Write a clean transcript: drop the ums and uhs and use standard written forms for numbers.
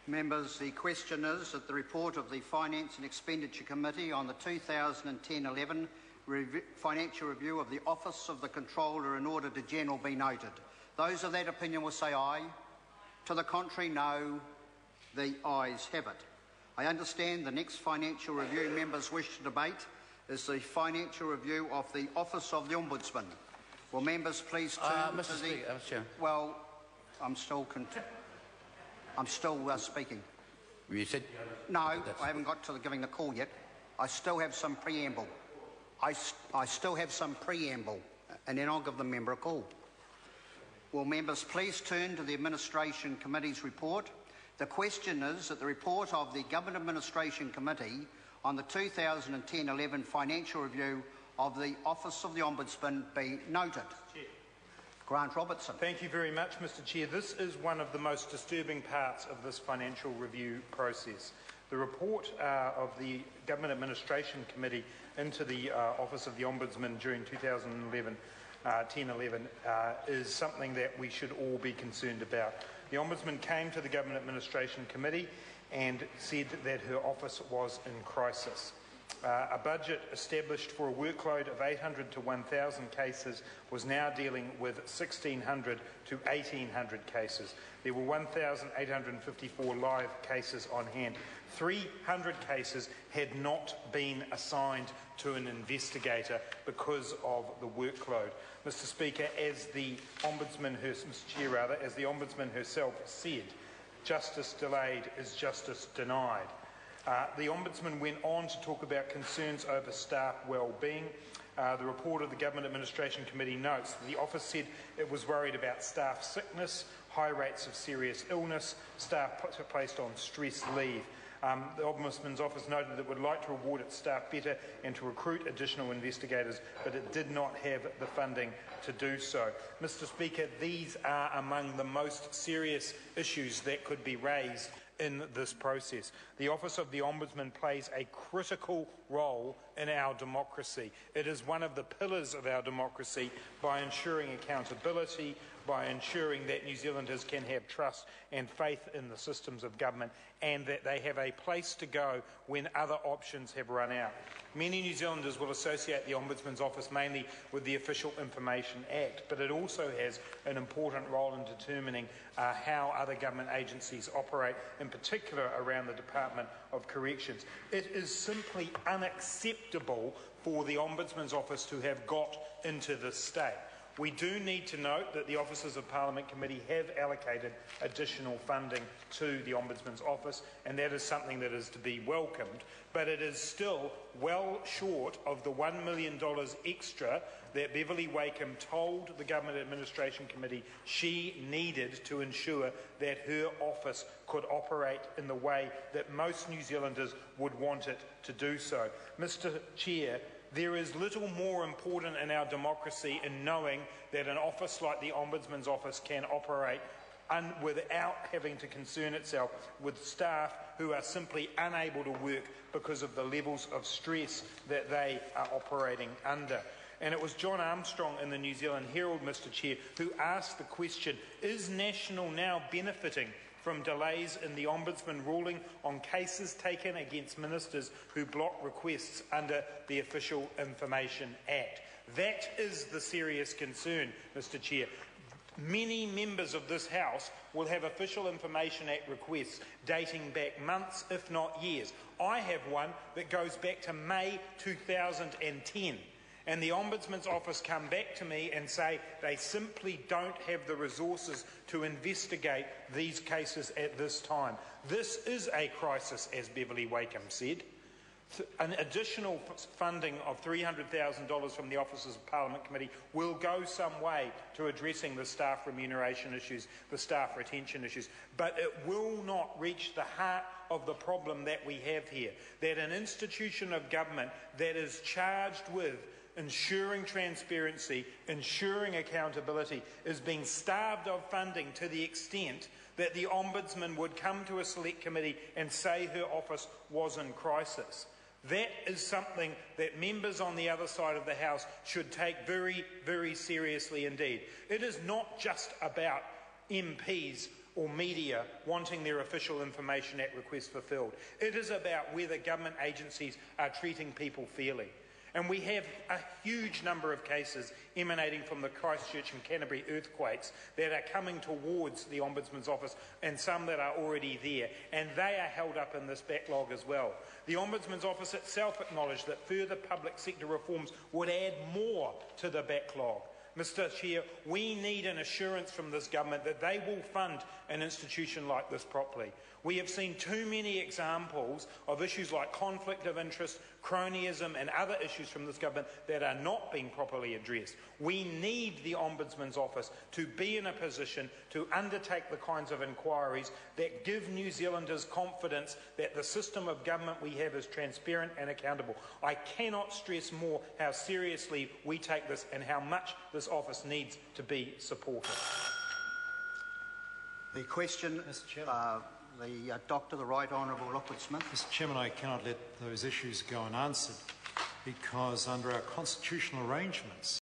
Members, the question is that the report of the Finance and Expenditure Committee on the 2010-11 financial review of the Office of the Controller in Auditor General be noted. Those of that opinion will say aye. To the contrary, no. The ayes have it. I understand the next financial review members wish to debate is the financial review of the Office of the Ombudsman. Will members please turn to the... Chair. Well, I'm still speaking. You said... No, I haven't got to giving the call yet. I still have some preamble. I still have some preamble, and then I'll give the member a call. Will members please turn to the Administration Committee's report? The question is that the report of the Government Administration Committee on the 2010-11 financial review of the Office of the Ombudsman be noted. Chair. Grant Robertson. Thank you very much, Mr. Chair. This is one of the most disturbing parts of this financial review process. The report of the Government Administration Committee into the Office of the Ombudsman during 2010-11 is something that we should all be concerned about. The Ombudsman came to the Government Administration Committee and said that her office was in crisis. A budget established for a workload of 800 to 1,000 cases was now dealing with 1,600 to 1,800 cases. There were 1,854 live cases on hand. 300 cases had not been assigned to an investigator because of the workload. Mr. Speaker, as the Ombudsman herself said, justice delayed is justice denied. The Ombudsman went on to talk about concerns over staff well-being. The report of the Government Administration Committee notes that the Office said it was worried about staff sickness, high rates of serious illness, staff placed on stress leave. The Ombudsman's Office noted that it would like to reward its staff better and to recruit additional investigators, but it did not have the funding to do so. Mr. Speaker, these are among the most serious issues that could be raised in this process. The Office of the Ombudsman plays a critical role in our democracy. It is one of the pillars of our democracy by ensuring accountability, by ensuring that New Zealanders can have trust and faith in the systems of government and that they have a place to go when other options have run out. Many New Zealanders will associate the Ombudsman's Office mainly with the Official Information Act, but it also has an important role in determining how other government agencies operate, in particular around the Department of Corrections. It is simply unacceptable for the Ombudsman's Office to have got into this state. We do need to note that the Officers of Parliament Committee have allocated additional funding to the Ombudsman's Office, and that is something that is to be welcomed, but it is still well short of the $1 million extra that Beverly Wakeham told the Government Administration Committee she needed to ensure that her office could operate in the way that most New Zealanders would want it to do so. Mr. Chair, there is little more important in our democracy in knowing that an office like the Ombudsman's Office can operate without having to concern itself with staff who are simply unable to work because of the levels of stress that they are operating under. And it was John Armstrong in the New Zealand Herald, Mr. Chair, who asked the question, is National now benefiting from delays in the Ombudsman ruling on cases taken against ministers who block requests under the Official Information Act? That is the serious concern, Mr. Chair. Many members of this House will have Official Information Act requests dating back months, if not years. I have one that goes back to May 2010. And the Ombudsman's Office come back to me and say they simply don't have the resources to investigate these cases at this time. This is a crisis, as Beverly Wakeham said. An additional funding of $300,000 from the Officers of Parliament Committee will go some way to addressing the staff remuneration issues, the staff retention issues, but it will not reach the heart of the problem that we have here, that an institution of government that is charged with ensuring transparency, ensuring accountability, is being starved of funding to the extent that the Ombudsman would come to a select committee and say her office was in crisis. That is something that members on the other side of the House should take very, very seriously indeed. It is not just about MPs or media wanting their official Information Act requests fulfilled. It is about whether government agencies are treating people fairly. And we have a huge number of cases emanating from the Christchurch and Canterbury earthquakes that are coming towards the Ombudsman's office, and some that are already there, and they are held up in this backlog as well. The Ombudsman's office itself acknowledged that further public sector reforms would add more to the backlog. Mr. Chair, we need an assurance from this government that they will fund an institution like this properly. We have seen too many examples of issues like conflict of interest, cronyism and other issues from this government that are not being properly addressed. We need the Ombudsman's office to be in a position to undertake the kinds of inquiries that give New Zealanders confidence that the system of government we have is transparent and accountable. I cannot stress more how seriously we take this and how much this office needs to be supported. The question, Mr. Chairman. the Doctor, the Right Honourable Lockwood Smith. Mr. Chairman, I cannot let those issues go unanswered because under our constitutional arrangements,